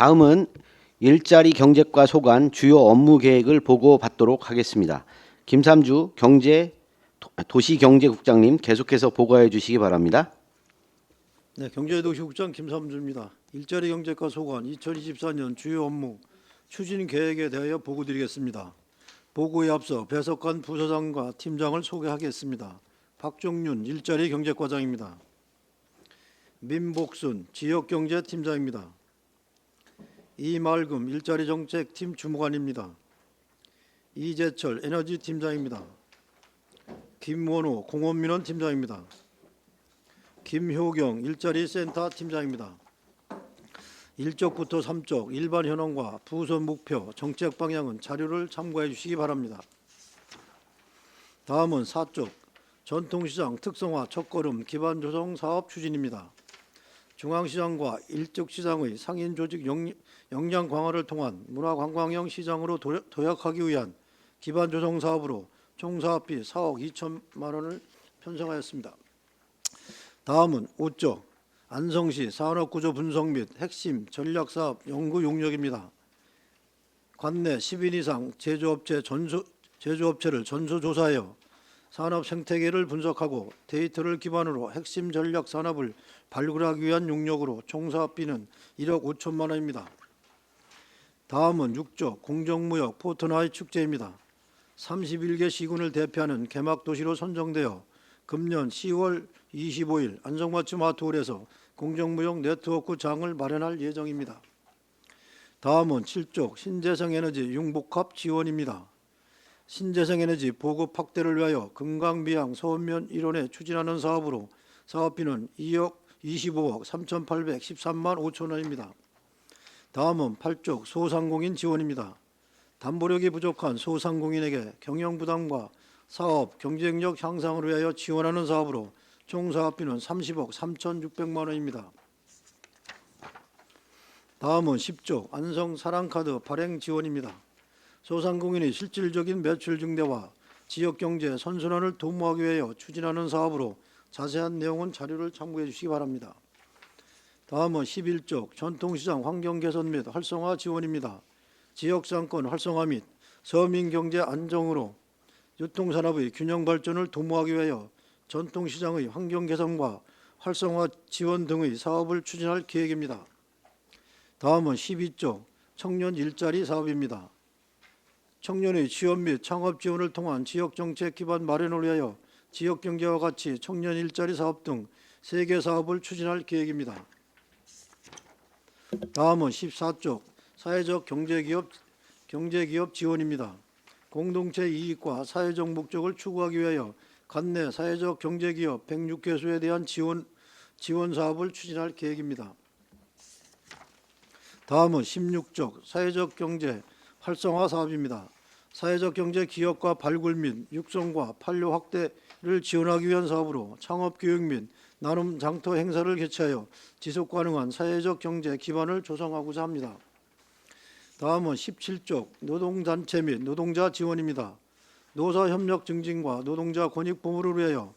다음은 일자리 경제과 소관 주요 업무 계획을 보고받도록 하겠습니다. 김삼주 도시경제국장님 계속해서 보고해 주시기 바랍니다. 네, 경제도시국장 김삼주입니다. 일자리 경제과 소관 2024년 주요 업무 추진 계획에 대하여 보고드리겠습니다. 보고에 앞서 배석관 부서장과 팀장을 소개하겠습니다. 박종윤 일자리 경제과장입니다. 민복순 지역경제팀장입니다. 이말금 일자리정책팀 주무관입니다. 이재철 에너지팀장입니다. 김원호 공업민원 팀장입니다. 김효경 일자리센터 팀장입니다. 1쪽부터 3쪽 일반 현황과 부서 목표, 정책 방향은 자료를 참고해 주시기 바랍니다. 다음은 4쪽 전통시장 특성화 첫걸음 기반조성 사업 추진입니다. 중앙시장과 일적시장의 상인 조직 역량 강화를 통한 문화관광형 시장으로 도약하기 위한 기반조성 사업으로 총 사업비 4억 2천만 원을 편성하였습니다. 다음은 5쪽 안성시 산업구조 분석 및 핵심 전략사업 연구 용역입니다. 관내 10인 이상 제조업체를 전수조사하여 산업 생태계를 분석하고 데이터를 기반으로 핵심 전략 산업을 발굴하기 위한 용역으로 총 사업비는 1억 5천만 원입니다. 다음은 6쪽 공정무역 포트나이 축제입니다. 31개 시군을 대표하는 개막 도시로 선정되어 금년 10월 25일 안성맞춤 아트홀에서 공정무역 네트워크 장을 마련할 예정입니다. 다음은 7쪽 신재생에너지 융복합 지원입니다. 신재생에너지 보급 확대를 위하여 금강미양 서원면 일원에 추진하는 사업으로 사업비는 25억 3,813만 5천 원입니다. 다음은 8쪽 소상공인 지원입니다. 담보력이 부족한 소상공인에게 경영부담과 사업 경쟁력 향상을 위하여 지원하는 사업으로 총 사업비는 30억 3,600만 원입니다. 다음은 10쪽 안성 사랑카드 발행 지원입니다. 소상공인의 실질적인 매출 증대와 지역경제 선순환을 도모하기 위하여 추진하는 사업으로 자세한 내용은 자료를 참고해 주시기 바랍니다. 다음은 11쪽 전통시장 환경개선 및 활성화 지원입니다. 지역상권 활성화 및 서민경제 안정으로 유통산업의 균형 발전을 도모하기 위하여 전통시장의 환경개선과 활성화 지원 등의 사업을 추진할 계획입니다. 다음은 12쪽 청년 일자리 사업입니다. 청년의 취업 및 창업 지원을 통한 지역정책 기반 마련을 위하여 지역경제와 같이 청년 일자리 사업 등 3개 사업을 추진할 계획입니다. 다음은 14쪽 사회적 경제기업 지원입니다. 공동체 이익과 사회적 목적을 추구하기 위하여 관내 사회적 경제기업 106개소에 대한 지원 사업을 추진할 계획입니다. 다음은 16쪽 사회적 경제 활성화 사업입니다. 사회적 경제 기업과 발굴 및 육성과 판로 확대를 지원하기 위한 사업으로 창업 교육 및 나눔 장터 행사를 개최하여 지속 가능한 사회적 경제 기반을 조성하고자 합니다. 다음은 17쪽 노동단체 및 노동자 지원입니다. 노사협력 증진과 노동자 권익 보호를 위하여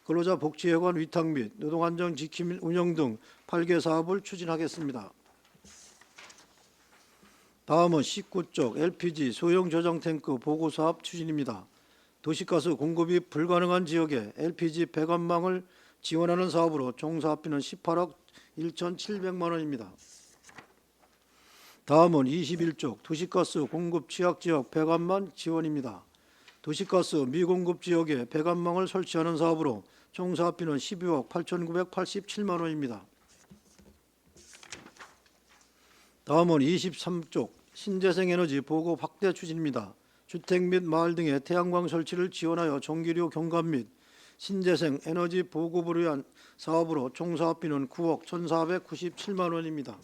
근로자 복지회관 위탁 및 노동안전 지킴 운영 등 8개 사업을 추진하겠습니다. 다음은 19쪽 LPG 소형 저장 탱크 보고 사업 추진입니다. 도시가스 공급이 불가능한 지역에 LPG 배관망을 지원하는 사업으로 총 사업비는 18억 1,700만 원입니다. 다음은 21쪽 도시가스 공급 취약지역 배관망 지원입니다. 도시가스 미공급 지역에 배관망을 설치하는 사업으로 총 사업비는 12억 8,987만 원입니다. 다음은 23쪽 신재생에너지 보급 확대 추진입니다. 주택 및 마을 등의 태양광 설치를 지원하여 전기료 경감 및 신재생 에너지 보급을 위한 사업으로 총 사업비는 9억 1,497만 원입니다.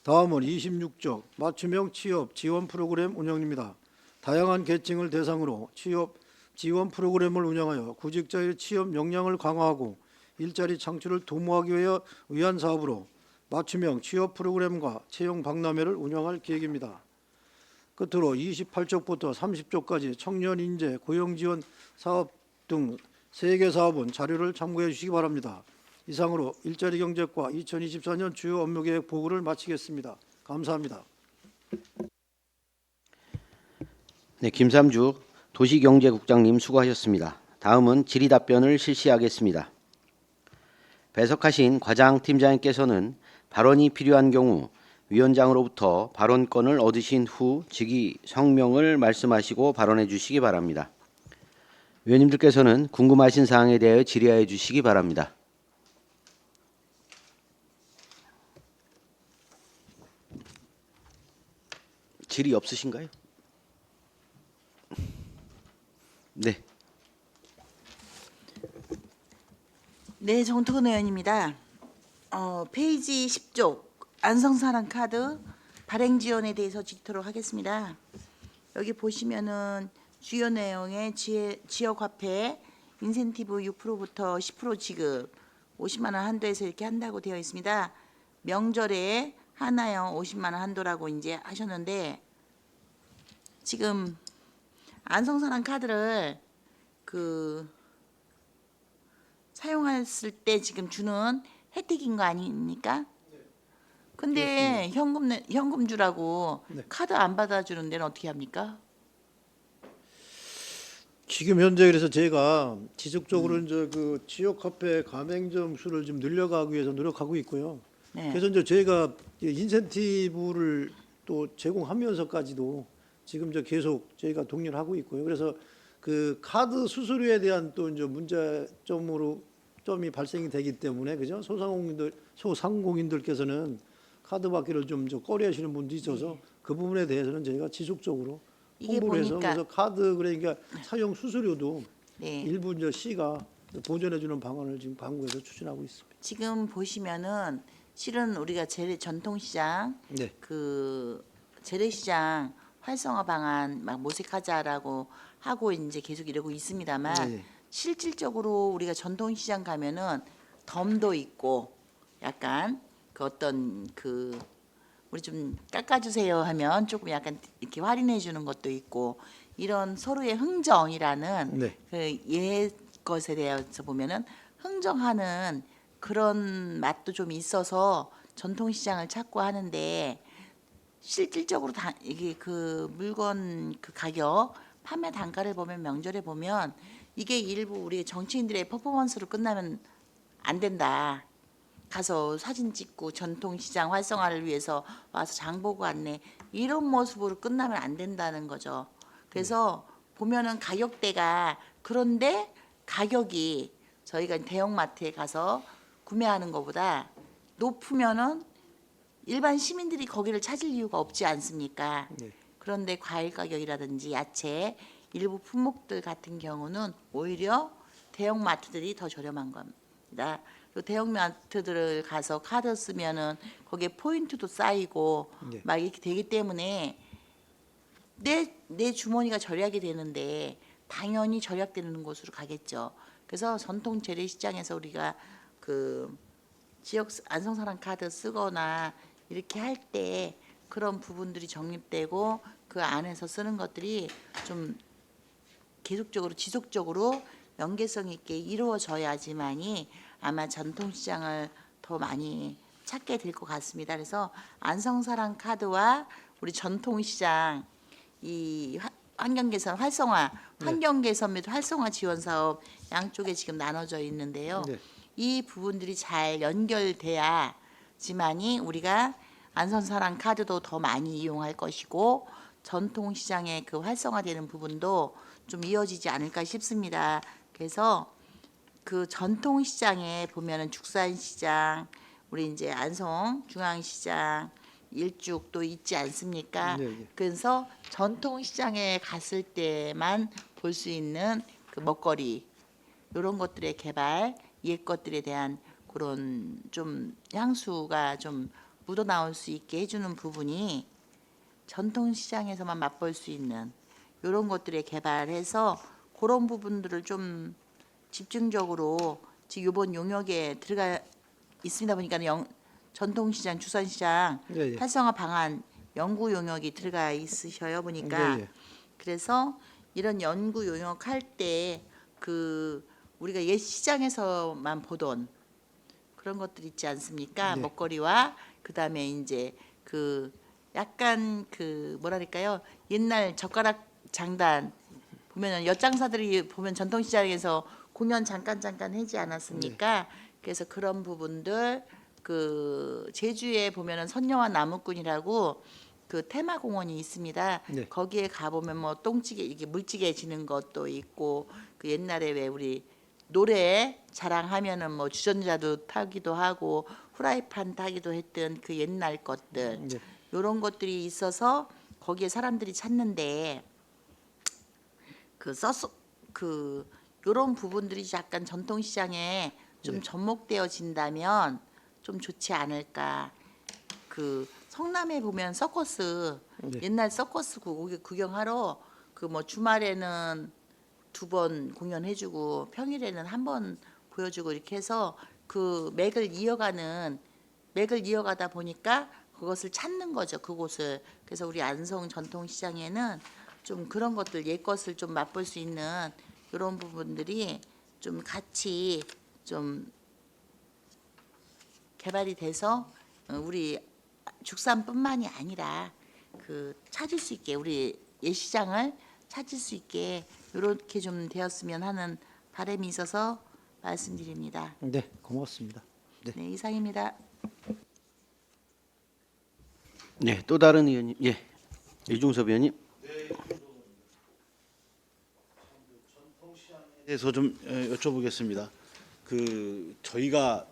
다음은 26쪽 맞춤형 취업 지원 프로그램 운영입니다. 다양한 계층을 대상으로 취업 지원 프로그램을 운영하여 구직자의 취업 역량을 강화하고 일자리 창출을 도모하기 위한 사업으로 맞춤형 취업 프로그램과 채용 박람회를 운영할 계획입니다. 끝으로 28쪽부터 30쪽까지 청년 인재 고용 지원 사업 등 3개 사업은 자료를 참고해 주시기 바랍니다. 이상으로 일자리 경제과 2024년 주요 업무계획 보고를 마치겠습니다. 감사합니다. 네, 김삼주 도시경제국장님 수고하셨습니다. 다음은 질의답변을 실시하겠습니다. 배석하신 과장팀장님께서는 발언이 필요한 경우 위원장으로부터 발언권을 얻으신 후 직위 성명을 말씀하시고 발언해 주시기 바랍니다. 위원님들께서는 궁금하신 사항에 대하여 질의하여 주시기 바랍니다. 질의 없으신가요? 네. 네, 정토근 의원입니다. 페이지 10쪽 안성사랑 카드 발행 지원에 대해서 짚도록 하겠습니다. 여기 보시면은 주요 내용의 지역 화폐 인센티브 6%부터 10% 지급 50만 원 한도에서 이렇게 한다고 되어 있습니다. 명절에 하나요 50만 원 한도라고 이제 하셨는데 지금 안성사랑 카드를 사용했을 때 지금 주는 혜택인 거 아닙니까? 근데 현금 주라고 네. 카드 안 받아주는 데는 어떻게 합니까? 지금 현재 그래서 제가 지속적으로 이제 그 지역 화폐 가맹점 수를 좀 늘려가기 위해서 노력하고 있고요. 네. 그래서 이제 저희가 인센티브를 또 제공하면서까지도 지금 저 계속 저희가 독려를 하고 있고요. 그래서 그 카드 수수료에 대한 또 이제 점이 발생이 되기 때문에 그죠? 소상공인들께서는 카드 받기를 좀 꺼려하시는 분도 있어서 그 부분에 대해서는 저희가 지속적으로 이게 홍보를 해서 보니까 그래서 카드 그러니까 사용 수수료도 네. 일부 이제 시가 보전해주는 방안을 지금 방구에서 추진하고 있습니다. 지금 보시면은 실은 우리가 전통시장 네. 재래시장 활성화 방안 막 모색하자라고 하고 이제 계속 이러고 있습니다만 네. 실질적으로 우리가 전통시장 가면은 덤도 있고 약간 우리 좀 깎아주세요 하면 조금 약간 이렇게 할인해 주는 것도 있고 이런 서로의 흥정이라는 네. 옛 것에 대해서 보면은 흥정하는 그런 맛도 좀 있어서 전통시장을 찾고 하는데 실질적으로 이게 그 물건 그 가격 판매 단가를 보면 명절에 보면 이게 일부 우리 정치인들의 퍼포먼스로 끝나면 안 된다. 가서 사진 찍고 전통시장 활성화를 위해서 와서 장 보고 왔네. 이런 모습으로 끝나면 안 된다는 거죠. 그래서 보면은 가격대가 그런데 가격이 저희가 대형마트에 가서 구매하는 것보다 높으면은 일반 시민들이 거기를 찾을 이유가 없지 않습니까? 네. 그런데 과일 가격이라든지 야채 일부 품목들 같은 경우는 오히려 대형마트들이 더 저렴한 겁니다. 그 대형마트들을 가서 카드 쓰면은 거기에 포인트도 쌓이고 네. 막 이렇게 되기 때문에 내 주머니가 절약이 되는데 당연히 절약되는 곳으로 가겠죠. 그래서 전통 재래시장에서 우리가 그 지역 안성사랑 카드 쓰거나 이렇게 할 때 그런 부분들이 정립되고 그 안에서 쓰는 것들이 좀 계속적으로 지속적으로 연계성 있게 이루어져야지만이 아마 전통시장을 더 많이 찾게 될 것 같습니다. 그래서 안성사랑 카드와 우리 전통시장 이 환경개선 활성화, 환경개선 및 활성화 지원 사업 양쪽에 지금 나눠져 있는데요. 네. 이 부분들이 잘 연결돼야지만이 우리가 안성사랑 카드도 더 많이 이용할 것이고 전통시장의 그 활성화되는 부분도 좀 이어지지 않을까 싶습니다. 그래서 그 전통시장에 보면은 축산시장, 우리 이제 안성 중앙시장, 일죽도 있지 않습니까? 네, 네. 그래서 전통시장에 갔을 때만 볼 수 있는 그 먹거리 이런 것들의 개발, 옛 것들에 대한 그런 좀 향수가 좀 묻어 나올 수 있게 해주는 부분이 전통시장에서만 맛볼 수 있는 이런 것들에 개발해서 그런 부분들을 좀 집중적으로 지금 이번 용역에 들어가 있습니다 보니까 전통시장, 주산시장 네, 네. 활성화 방안 연구 용역이 들어가 있으셔요 보니까 네, 네. 그래서 이런 연구 용역할 때 우리가 옛 시장에서만 보던 그런 것들 있지 않습니까? 네. 먹거리와 그다음에 이제 그 약간 그 뭐랄까요? 옛날 젓가락 장단 보면은 엿장사들이 보면 전통시장에서 공연 잠깐 하지 않았습니까? 그래서 그런 부분들 그 제주에 보면은 선녀와 나무꾼이라고 그 테마 공원이 있습니다. 네. 거기에 가 보면 뭐 똥찌개 이게 물찌개 지는 것도 있고 그 옛날에 왜 우리 노래 자랑하면은 뭐 주전자도 타기도 하고 후라이팬 타기도 했던 그 옛날 것들 네. 요런 것들이 있어서 거기에 사람들이 찾는데 그 써서 그 요런 부분들이 약간 전통시장에 좀 네. 접목되어진다면 좀 좋지 않을까. 그 성남에 보면 서커스 네. 옛날 서커스 구경하러 그 뭐 주말에는 2번 공연해주고 평일에는 1번 보여주고 이렇게 해서 그 맥을 이어가다 보니까 그것을 찾는 거죠. 그곳을. 그래서 우리 안성 전통시장에는 좀 그런 것들 옛 것을 좀 맛볼 수 있는 이런 부분들이 좀 같이 좀 개발이 돼서 우리 죽산뿐만이 아니라 그 찾을 수 있게 우리 예시장을 찾을 수 있게 이렇게 좀 되었으면 하는 바람이 있어서 말씀드립니다. 네, 고맙습니다. 네. 네, 이상입니다. 네, 또 다른 의원님. 예. 이중섭 의원님. 대해서 좀 여쭤보겠습니다. 그 저희가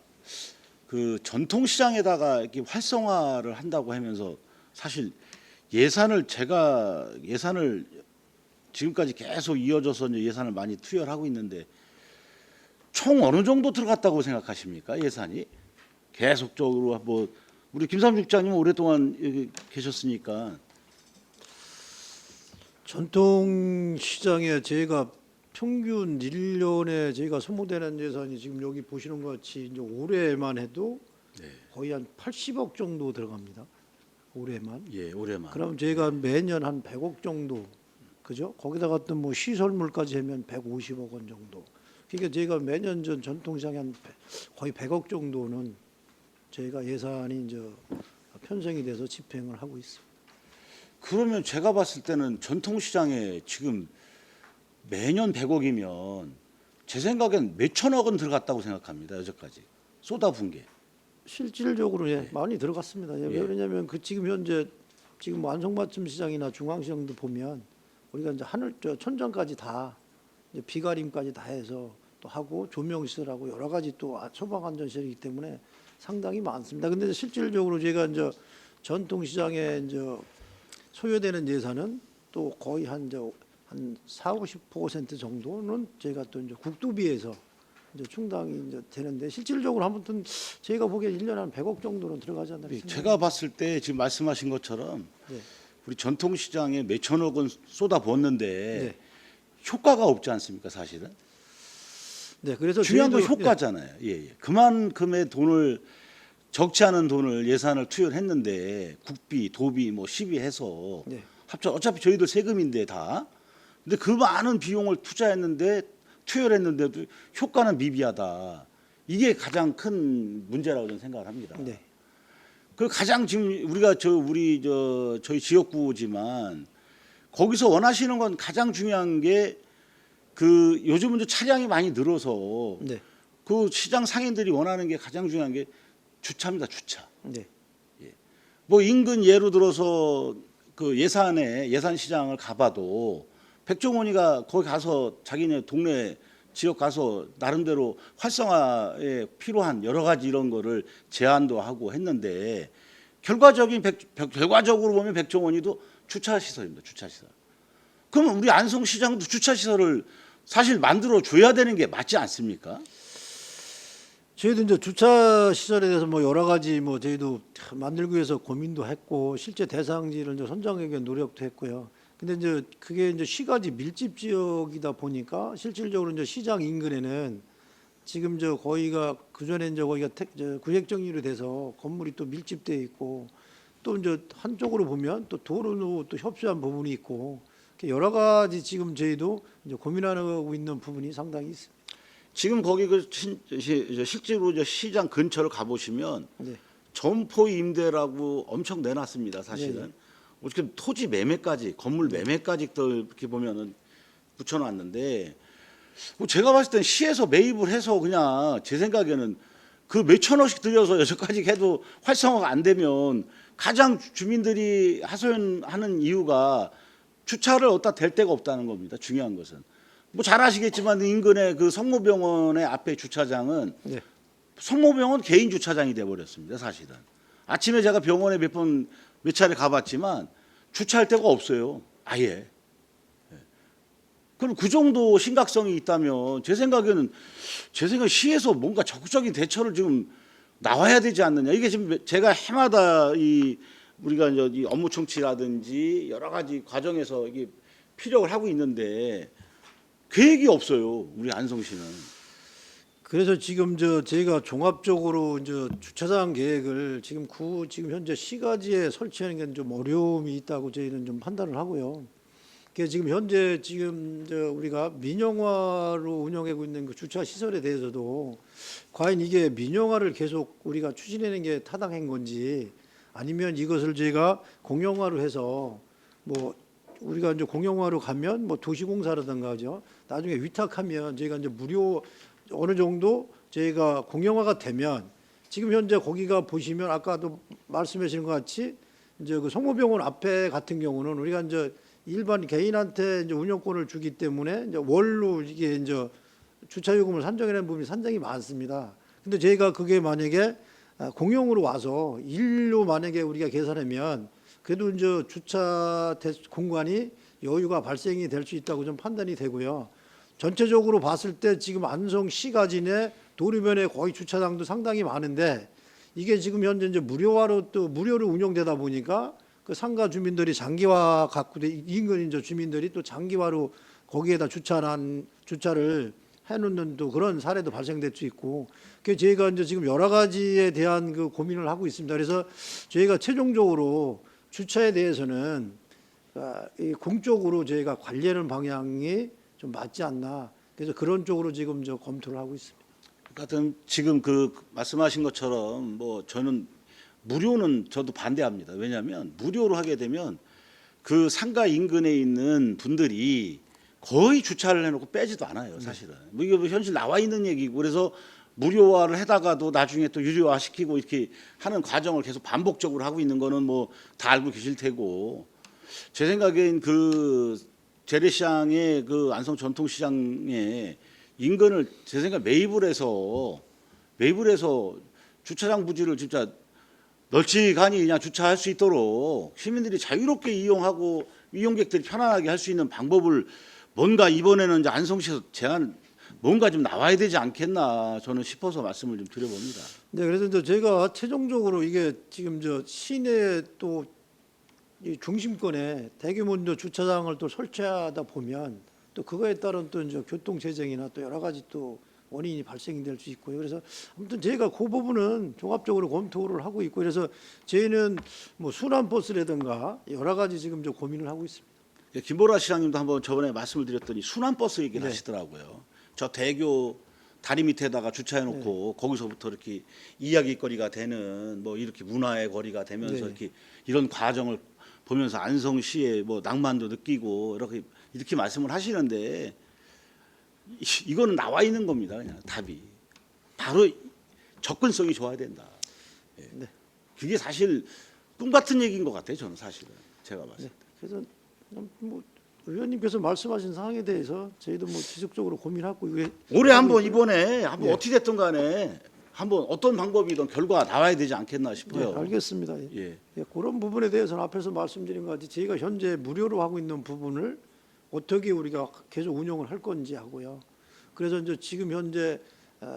그 전통시장에다가 이렇게 활성화를 한다고 하면서 사실 예산을 지금까지 계속 이어져서 이제 예산을 많이 투여를 하고 있는데 총 어느 정도 들어갔다고 생각하십니까? 예산이 계속적으로 뭐 우리 김삼중 국장님 오랫동안 여기 계셨으니까 전통시장에 저희가 평균 1년에 저희가 소모되는 예산이 지금 여기 보시는 것 같이 이제 올해만 해도 거의 한 80억 정도 들어갑니다. 올해만. 예 올해만 그럼 저희가 매년 한 100억 정도, 그죠? 거기다가 또 뭐 시설물까지 하면 150억 원 정도. 그러니까 저희가 매년 전통시장에 한 거의 100억 정도는 저희가 예산이 이제 편성이 돼서 집행을 하고 있습니다. 그러면 제가 봤을 때는 전통시장에 지금 매년 100억이면 제 생각엔 몇천억은 들어갔다고 생각합니다. 여기까지 쏟아부은 게. 실질적으로 예, 많이 들어갔습니다. 예, 예. 왜냐하면 그 지금 현재 지금 완성맞춤 시장이나 중앙시장도 보면 우리가 이제 천장까지 다 이제 비가림까지 다 해서 또 하고 조명시설하고 여러 가지 또 소방안전시설이기 때문에 상당히 많습니다. 근데 실질적으로 제가 이제 전통시장에 이제 소요되는 예산은 또 거의 한 40~50% 정도는 저희가 또 이제 국도비에서 이제 충당이 이제 되는데 실질적으로 아무튼 저희가 보기에 1년에 한 100억 정도는 들어가지 않나 싶습니다. 제가 봤을 때 지금 말씀하신 것처럼 네. 우리 전통시장에 몇천억은 쏟아부었는데 네. 효과가 없지 않습니까, 사실은? 네, 그래서 중요한 건 저희도, 효과잖아요. 예. 그만큼의 돈을 적지 않은 돈을 예산을 투여했는데 국비, 도비, 뭐 시비해서 네. 합쳐 어차피 저희들 세금인데 다. 근데 그 많은 비용을 투여를 했는데도 효과는 미비하다. 이게 가장 큰 문제라고 저는 생각을 합니다. 네. 그 가장 지금 우리가 저희 지역구지만 거기서 원하시는 건 가장 중요한 게 그 요즘은 차량이 많이 늘어서 네. 그 시장 상인들이 원하는 게 가장 중요한 게 주차입니다. 주차. 네. 뭐 인근 예로 들어서 그 예산 시장을 가봐도 백종원이가 거기 가서 자기네 동네 지역 가서 나름대로 활성화에 필요한 여러 가지 이런 거를 제안도 하고 했는데 결과적으로 보면 백종원이도 주차 시설입니다. 주차 시설. 그러면 우리 안성시장도 주차 시설을 사실 만들어 줘야 되는 게 맞지 않습니까? 저희도 이제 주차 시설에 대해서 뭐 여러 가지 뭐 저희도 만들기 위해서 고민도 했고 실제 대상지를 이제 선정하기 위한 노력도 했고요. 근데 이제 그게 이제 시가지 밀집 지역이다 보니까 실질적으로 이제 시장 인근에는 지금 거기가 그전에 이제 거기가 구획정리로 돼서 건물이 또 밀집돼 있고 또 이제 한쪽으로 보면 또 도로도 또 협소한 부분이 있고 여러 가지 지금 저희도 이제 고민하고 있는 부분이 상당히 있습니다. 지금 거기 실제로 저 시장 근처를 가보시면 네. 점포 임대라고 엄청 내놨습니다. 사실은 네. 어떻게 토지 매매까지 건물 매매까지 또 이렇게 보면은 붙여놨는데 뭐 제가 봤을 땐 시에서 매입을 해서 그냥 제 생각에는 그 몇천 원씩 들여서 여기까지 해도 활성화가 안 되면 가장 주민들이 하소연하는 이유가 주차를 어디다 댈 데가 없다는 겁니다. 중요한 것은 뭐 잘 아시겠지만 인근의 그 성모병원의 앞에 주차장은 네. 성모병원 개인 주차장이 돼 버렸습니다. 사실은 아침에 제가 병원에 몇 차례 가봤지만 주차할 데가 없어요. 아예. 그럼 그 정도 심각성이 있다면 제 생각에 시에서 뭔가 적극적인 대처를 지금 나와야 되지 않느냐. 이게 지금 제가 해마다 우리가 이제 이 업무 총치라든지 여러 가지 과정에서 이게 피력을 하고 있는데 계획이 없어요. 우리 안성시는. 그래서 지금 저희가 종합적으로 주차장 계획을 지금 현재 시가지에 설치하는 게 좀 어려움이 있다고 저희는 좀 판단을 하고요. 그래서 지금 현재 우리가 민영화로 운영하고 있는 그 주차 시설에 대해서도 과연 이게 민영화를 계속 우리가 추진하는 게 타당한 건지 아니면 이것을 저희가 공영화로 해서 뭐 우리가 이제 공영화로 가면 뭐 도시공사라든가 죠 나중에 위탁하면 저희가 이제 무료 어느 정도 저희가 공영화가 되면 지금 현재 거기가 보시면 아까도 말씀하신 것 같이 이제 그 성모병원 앞에 같은 경우는 우리가 이제 일반 개인한테 이제 운영권을 주기 때문에 이제 월로 이게 이제 주차 요금을 산정해낸 부분이 상당히 많습니다. 근데 저희가 그게 만약에 공용으로 와서 일로 만약에 우리가 계산하면 그래도 이제 주차 공간이 여유가 발생이 될 수 있다고 좀 판단이 되고요. 전체적으로 봤을 때 지금 안성시가지 내 도로변에 거의 주차장도 상당히 많은데 이게 지금 현재 이제 무료로 운영되다 보니까 그 상가 주민들이 장기화 갖고 인근 이제 주민들이 또 장기화로 거기에다 주차를 해놓는 또 그런 사례도 발생될 수 있고, 그 저희가 이제 지금 여러 가지에 대한 그 고민을 하고 있습니다. 그래서 저희가 최종적으로 주차에 대해서는 이 공적으로 저희가 관리하는 방향이 좀 맞지 않나. 그래서 그런 쪽으로 지금 검토를 하고 있습니다. 하여튼 지금 그 말씀하신 것처럼 뭐 저는 무료는 저도 반대합니다. 왜냐하면 무료로 하게 되면 그 상가 인근에 있는 분들이 거의 주차를 해놓고 빼지도 않아요. 사실은 뭐 이게 뭐 현실 나와 있는 얘기고, 그래서 무료화를 해다가도 나중에 또 유료화 시키고 이렇게 하는 과정을 계속 반복적으로 하고 있는 거는 뭐 다 알고 계실 테고, 제 생각엔 그 재래시장의 그 안성 전통시장의 인근을 제 생각 매입을 해서 주차장 부지를 진짜 널찍하니 그냥 주차할 수 있도록 시민들이 자유롭게 이용하고 이용객들이 편안하게 할 수 있는 방법을 뭔가 이번에는 이제 안성시에서 제안 뭔가 좀 나와야 되지 않겠나 저는 싶어서 말씀을 좀 드려봅니다. 네, 그래서 이제 제가 최종적으로 이게 지금 시내 또 이 중심권에 대규모 이제 주차장을 또 설치하다 보면 또 그거에 따른 또 이제 교통 체증이나 또 여러 가지 또 원인이 발생될 수 있고요. 그래서 아무튼 저희가 그 부분은 종합적으로 검토를 하고 있고, 그래서 저희는 뭐 순환 버스라든가 여러 가지 지금 고민을 하고 있습니다. 김보라 시장님도 한번 저번에 말씀을 드렸더니 순환버스 얘기를 네. 하시더라고요. 저 대교 다리 밑에다가 주차해놓고 거기서부터 이렇게 이야기거리가 되는 뭐 이렇게 문화의 거리가 되면서 네. 이렇게 이런 과정을 보면서 안성시의 뭐 낭만도 느끼고 이렇게 말씀을 하시는데 이거는 나와 있는 겁니다. 그냥 답이 바로 접근성이 좋아야 된다. 예. 네. 그게 사실 꿈 같은 얘기인 것 같아요. 저는 사실은 제가 봤을 때. 네. 그래서 뭐 의원님께서 말씀하신 사항에 대해서 저희도 뭐 지속적으로 고민하고 이게 올해 하고 한번 있고요. 이번에 한번 예. 어떻게 됐든 간에 한번 어떤 방법이든 결과가 나와야 되지 않겠나 네, 싶어요. 알겠습니다. 예. 예, 그런 부분에 대해서는 앞에서 말씀드린 것 같이 저희가 현재 무료로 하고 있는 부분을 어떻게 우리가 계속 운영을 할 건지 하고요. 그래서 이제 지금 현재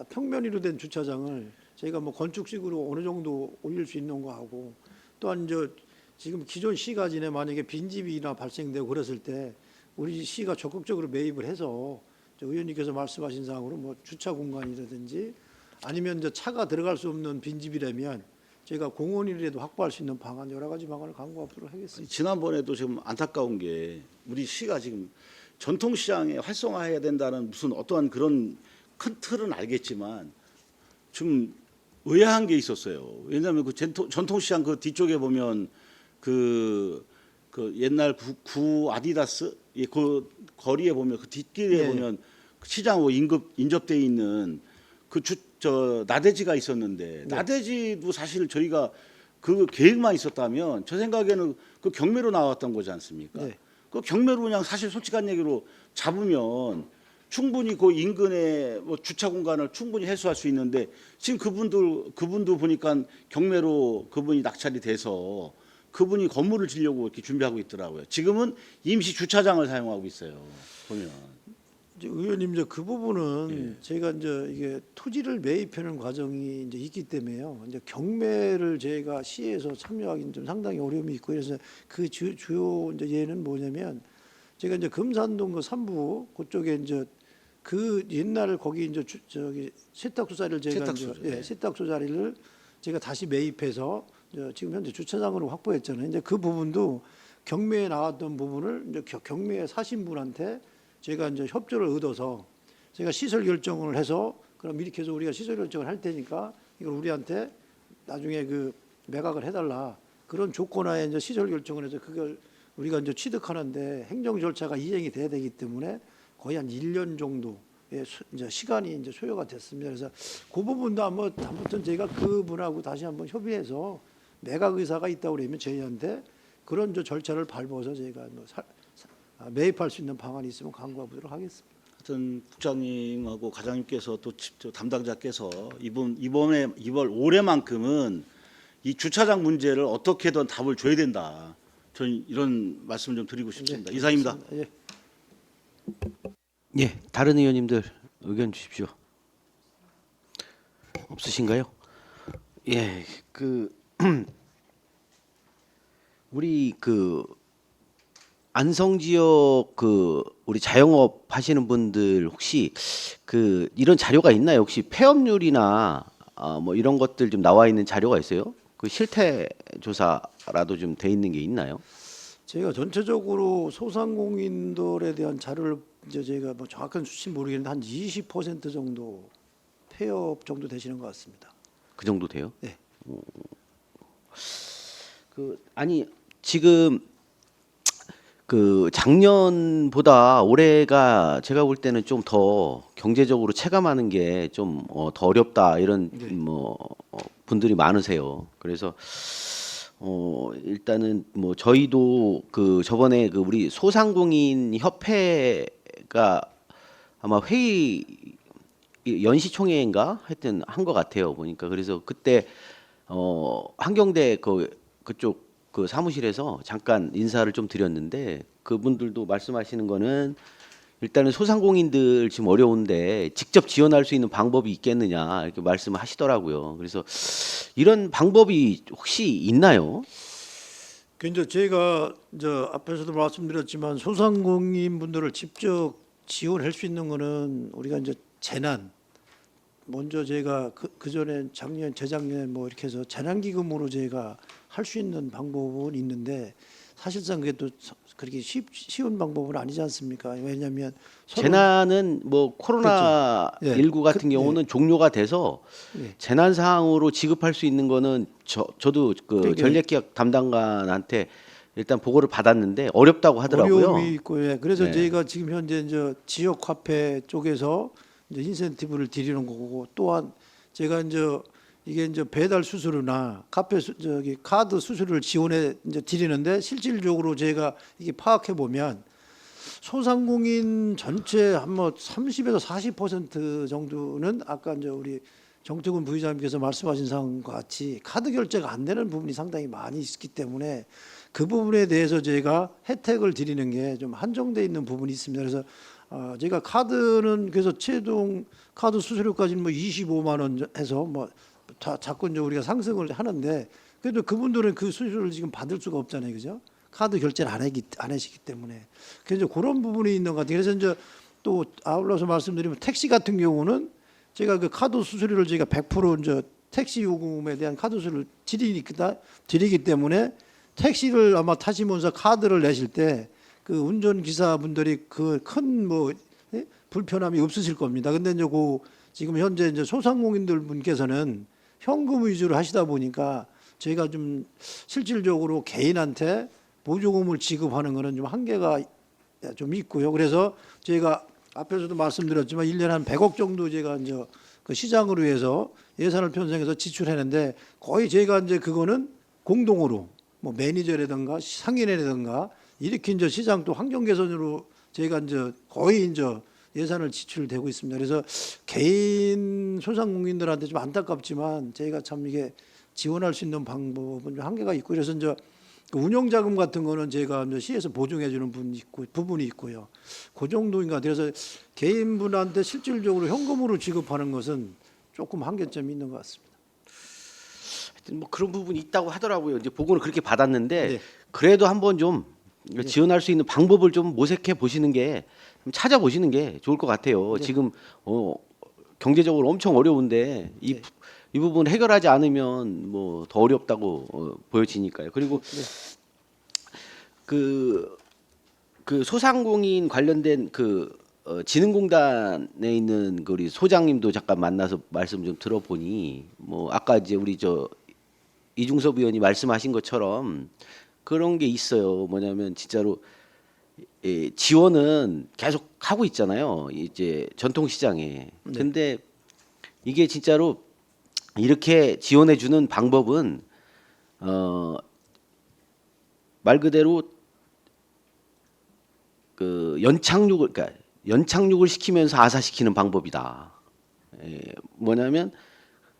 평면으로 된 주차장을 저희가 뭐 건축식으로 어느 정도 올릴 수 있는 거 하고, 또한 이제 지금 기존 시가지에 만약에 빈집이나 발생되고 그랬을 때 우리 시가 적극적으로 매입을 해서 의원님께서 말씀하신 사항으로 뭐 주차 공간이라든지 아니면 이제 차가 들어갈 수 없는 빈집이라면 저희가 공원이라도 확보할 수 있는 방안 여러 가지 방안을 강구하도록 하겠습니다. 지난번에도 지금 안타까운 게 우리 시가 지금 전통시장에 활성화해야 된다는 무슨 어떠한 그런 큰 틀은 알겠지만 좀 의아한 게 있었어요. 왜냐하면 그 전통시장 그 뒤쪽에 보면 그 옛날 구 아디다스 그 거리에 보면 그 뒷길에 예. 보면 시장하고 인접돼 있는 저 나대지가 있었는데 네. 나대지도 사실 저희가 그 계획만 있었다면 저 생각에는 그 경매로 나왔던 거지 않습니까? 네. 그 경매로 그냥 사실 솔직한 얘기로 잡으면 충분히 그 인근의 뭐 주차 공간을 충분히 해소할 수 있는데 지금 그분도 보니까 경매로 그분이 낙찰이 돼서 그분이 건물을 지려고 이렇게 준비하고 있더라고요. 지금은 임시 주차장을 사용하고 있어요. 보면. 이제 의원님 이제 그 부분은 예. 제가 이제 이게 토지를 매입하는 과정이 이제 있기 때문에요. 이제 경매를 저희가 시에서 참여하기는 좀 상당히 어려움이 있고 그래서 그 주요 이제 예는 뭐냐면 제가 이제 금산동 그 3부 그쪽에 이제 그 옛날 거기 이제 저기 세탁소 자리를 제가 세탁소죠. 이제 네. 세탁소 자리를 제가 다시 매입해서 이제 지금 현재 주차장으로 확보했잖아요. 이제 그 부분도 경매에 나왔던 부분을 이제 경매에 사신 분한테 제가 이제 협조를 얻어서 제가 시설 결정을 해서 그럼 이렇게 해서 우리가 시설 결정을 할 테니까 이걸 우리한테 나중에 그 매각을 해달라 그런 조건하에 이제 시설 결정을 해서 그걸 우리가 이제 취득하는데 행정 절차가 이행이 돼야 되기 때문에 거의 한 1년 정도의 이제 시간이 이제 소요가 됐습니다. 그래서 그 부분도 아무튼 제가 그분하고 다시 한번 협의해서 매각 의사가 있다고 그러면 저희한테 그런 저 절차를 밟아서 저희가 뭐 매입할 수 있는 방안이 있으면 강구해 보도록 하겠습니다. 하여튼 국장님하고 과장님께서 또 담당자께서 이번 올해만큼은 이 주차장 문제를 어떻게든 답을 줘야 된다. 저는 이런 말씀 좀 드리고 싶습니다. 네, 이상입니다. 예. 예, 다른 의원님들 의견 주십시오. 없으신가요? 예, 우리 안성 지역 우리 자영업 하시는 분들 혹시 이런 자료가 있나요? 혹시 폐업률이나 뭐 이런 것들 좀 나와 있는 자료가 있어요? 그 실태 조사라도 좀 돼 있는 게 있나요? 제가 전체적으로 소상공인들에 대한 자료를 이제 제가 뭐 정확한 수치는 모르겠는데 한 20% 정도 폐업 정도 되시는 것 같습니다. 그 정도 돼요? 네. 아니 지금 작년보다 올해가 제가 볼 때는 좀 더 경제적으로 체감하는 게 좀 더 어렵다 이런 네. 분들이 많으세요. 그래서 일단은 뭐 저희도 저번에 우리 소상공인 협회가 아마 회의 연시총회인가 하여튼 한 것 같아요 보니까. 그래서 그때 한경대 그쪽 사무실에서 잠깐 인사를 좀 드렸는데 그분들도 말씀하시는 거는 일단은 소상공인들 지금 어려운데 직접 지원할 수 있는 방법이 있겠느냐 이렇게 말씀을 하시더라고요. 그래서 이런 방법이 혹시 있나요? 이제 제가 이제 앞에서도 말씀드렸지만 소상공인 분들을 직접 지원할 수 있는 거는 우리가 이제 재난 먼저 제가 그 전에 작년 재작년에 뭐 이렇게 해서 재난기금으로 제가 할 수 있는 방법은 있는데 사실상 그게 또 그렇게 쉬운 방법은 아니지 않습니까? 왜냐하면 재난은 뭐 코로나 그렇죠. 예. 19 같은 경우는 종료가 돼서 예. 재난 사항으로 지급할 수 있는 거는 저도 그러니까 전략기획 담당관한테 일단 보고를 받았는데 어렵다고 하더라고요. 어려움이 있고 예. 그래서 네. 저희가 지금 현재 이제 지역 화폐 쪽에서 이제 인센티브를 드리는 거고 또한 제가 이게 이제 배달 수수료나 카드 수수료를 지원해 이제 드리는데 실질적으로 제가 이게 파악해 보면 소상공인 전체 한 뭐 30에서 40% 정도는 아까 이제 우리 정태근 부의장님께서 말씀하신 상황과 같이 카드 결제가 안 되는 부분이 상당히 많이 있기 때문에 그 부분에 대해서 제가 혜택을 드리는 게 좀 한정돼 있는 부분이 있습니다. 그래서 제가 카드는 그래서 최종 카드 수수료까지는 뭐 25만 원 해서 뭐 자꾸 이제 우리가 상승을 하는데 그래도 그분들은 그 수수료를 지금 받을 수가 없잖아요, 그죠? 카드 결제를 안 하시기 때문에 그래서 이제 그런 부분이 있는 것 같아요. 그래서 이제 또 아울러서 말씀드리면 택시 같은 경우는 제가 그 카드 수수료를 저희가 100% 이제 택시 요금에 대한 카드 수수료를 드리기 때문에 택시를 아마 타시면서 카드를 내실 때 그 운전기사분들이 그 큰 뭐 불편함이 없으실 겁니다. 근데 이제 지금 현재 이제 소상공인들 분께서는 현금 위주로 하시다 보니까 저희가 좀 실질적으로 개인한테 보조금을 지급하는 거는 좀 한계가 좀 있고요. 그래서 저희가 앞에서도 말씀드렸지만 1년에 한 100억 정도 제가 이제 그 시장을 위해서 예산을 편성해서 지출했는데 거의 저희가 이제 그거는 공동으로 뭐 매니저라든가 상인회라든가 이렇게 이제 시장 또 환경 개선으로 저희가 이제 거의 이제 예산을 지출되고 있습니다. 그래서 개인 소상공인들한테 좀 안타깝지만 저희가 참 이게 지원할 수 있는 방법은 좀 한계가 있고 그래서 이제 그 운영자금 같은 거는 제가 이제 시에서 보증해주는 부분이 있고요. 그 정도인가. 그래서 개인분한테 실질적으로 현금으로 지급하는 것은 조금 한계점이 있는 것 같습니다. 하여튼 뭐 그런 부분이 있다고 하더라고요. 이제 보고는 그렇게 받았는데 네. 그래도 한번 좀 지원할 수 있는 방법을 좀 모색해 보시는 게 좀 찾아보시는 게 좋을 것 같아요. 네. 지금 경제적으로 엄청 어려운데 네. 이 부분 해결하지 않으면 뭐 더 어렵다고 보여지니까요. 그리고 그 소상공인 관련된 진흥공단에 있는 그 우리 소장님도 잠깐 만나서 말씀 좀 들어보니 뭐 아까 이제 우리 이중섭 의원이 말씀하신 것처럼 그런 게 있어요. 뭐냐면 진짜로 지원은 계속 하고 있잖아요. 이제 전통시장에. 네. 근데 이게 진짜로 이렇게 지원해 주는 방법은 말 그대로 연착륙을 시키면서 아사시키는 방법이다. 뭐냐면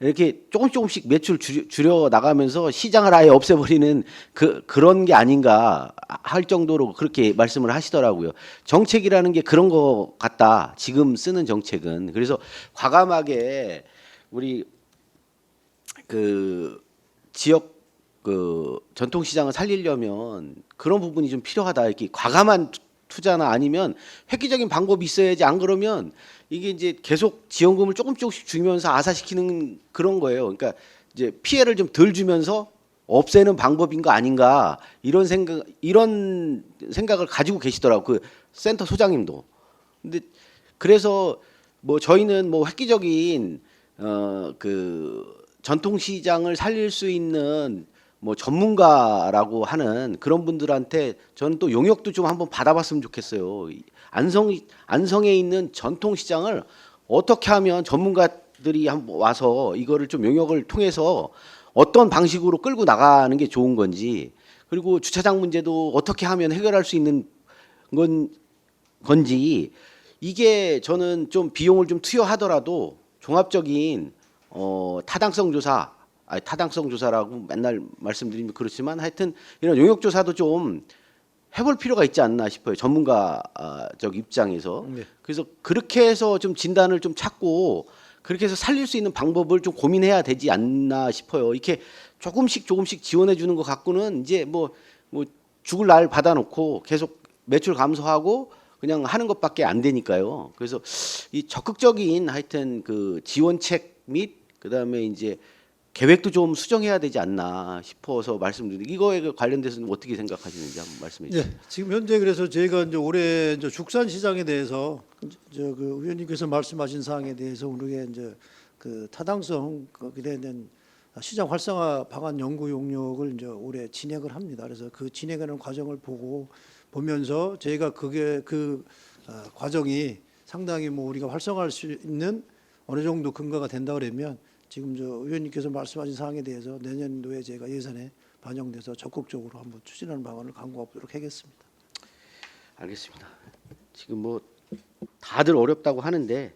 이렇게 조금씩 매출 줄여 나가면서 시장을 아예 없애버리는 그런 게 아닌가 할 정도로 그렇게 말씀을 하시더라고요. 정책이라는 게 그런 거 같다. 지금 쓰는 정책은. 그래서 과감하게 우리 지역 전통시장을 살리려면 그런 부분이 좀 필요하다. 이렇게 과감한 투자나 아니면 획기적인 방법이 있어야지. 안 그러면 이게 이제 계속 지원금을 조금씩 주면서 아사시키는 그런 거예요. 그러니까 이제 피해를 좀 덜 주면서 없애는 방법인 거 아닌가 이런 생각을 가지고 계시더라고 그 센터 소장님도. 근데 그래서 뭐 저희는 뭐 획기적인 전통시장을 살릴 수 있는 뭐 전문가라고 하는 그런 분들한테 저는 또 용역도 좀 한번 받아봤으면 좋겠어요. 안성에 있는 전통시장을 어떻게 하면 전문가들이 한번 와서 이거를 좀 용역을 통해서 어떤 방식으로 끌고 나가는 게 좋은 건지, 그리고 주차장 문제도 어떻게 하면 해결할 수 있는 건지, 이게 저는 좀 비용을 좀 투여하더라도 종합적인 타당성 조사라고 맨날 말씀드리면 그렇지만 하여튼 이런 용역 조사도 좀 해볼 필요가 있지 않나 싶어요. 전문가적 입장에서. 네. 그래서 그렇게 해서 좀 진단을 좀 찾고 그렇게 해서 살릴 수 있는 방법을 좀 고민해야 되지 않나 싶어요. 이렇게 조금씩 지원해 주는 것 갖고는 이제 뭐 죽을 날 받아놓고 계속 매출 감소하고 그냥 하는 것밖에 안 되니까요. 그래서 이 적극적인 하여튼 그 지원책 및 그다음에 이제 계획도 좀 수정해야 되지 않나 싶어서 말씀드리는데 이거에 관련돼서는 어떻게 생각하시는지 한번 말씀해 주세요. 네, 지금 현재 그래서 저희가 이제 올해 이제 축산 시장에 대해서 그 의원님께서 말씀하신 사항에 대해서 우리가 이제 그 타당성 거기에 대한 시장 활성화 방안 연구 용역을 이제 올해 진행을 합니다. 그래서 그 진행하는 과정을 보면서 저희가 그게 과정이 상당히 뭐 우리가 활성화할 수 있는 어느 정도 근거가 된다 그러면 지금 의원님께서 말씀하신 사항에 대해서 내년도에 제가 예산에 반영돼서 적극적으로 한번 추진하는 방안을 강구하도록 하겠습니다. 알겠습니다. 지금 뭐 다들 어렵다고 하는데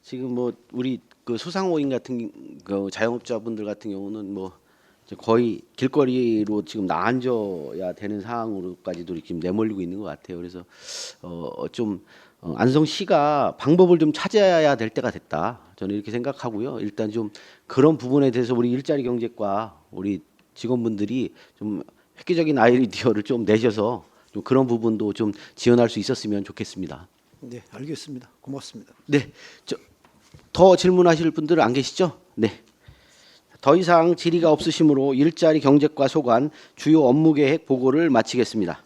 지금 뭐 우리 그 소상공인 같은 자영업자분들 같은 경우는 뭐 이제 거의 길거리로 지금 나앉아야 되는 상황으로까지도 지금 내몰리고 있는 것 같아요. 그래서 좀 안성시가 방법을 좀 찾아야 될 때가 됐다. 저는 이렇게 생각하고요. 일단 좀 그런 부분에 대해서 우리 일자리 경제과 우리 직원분들이 좀 획기적인 아이디어를 좀 내셔서 좀 그런 부분도 좀 지원할 수 있었으면 좋겠습니다. 네, 알겠습니다. 고맙습니다. 네, 더 질문하실 분들은 안 계시죠? 네. 더 이상 질의가 없으시므로 일자리 경제과 소관 주요 업무 계획 보고를 마치겠습니다.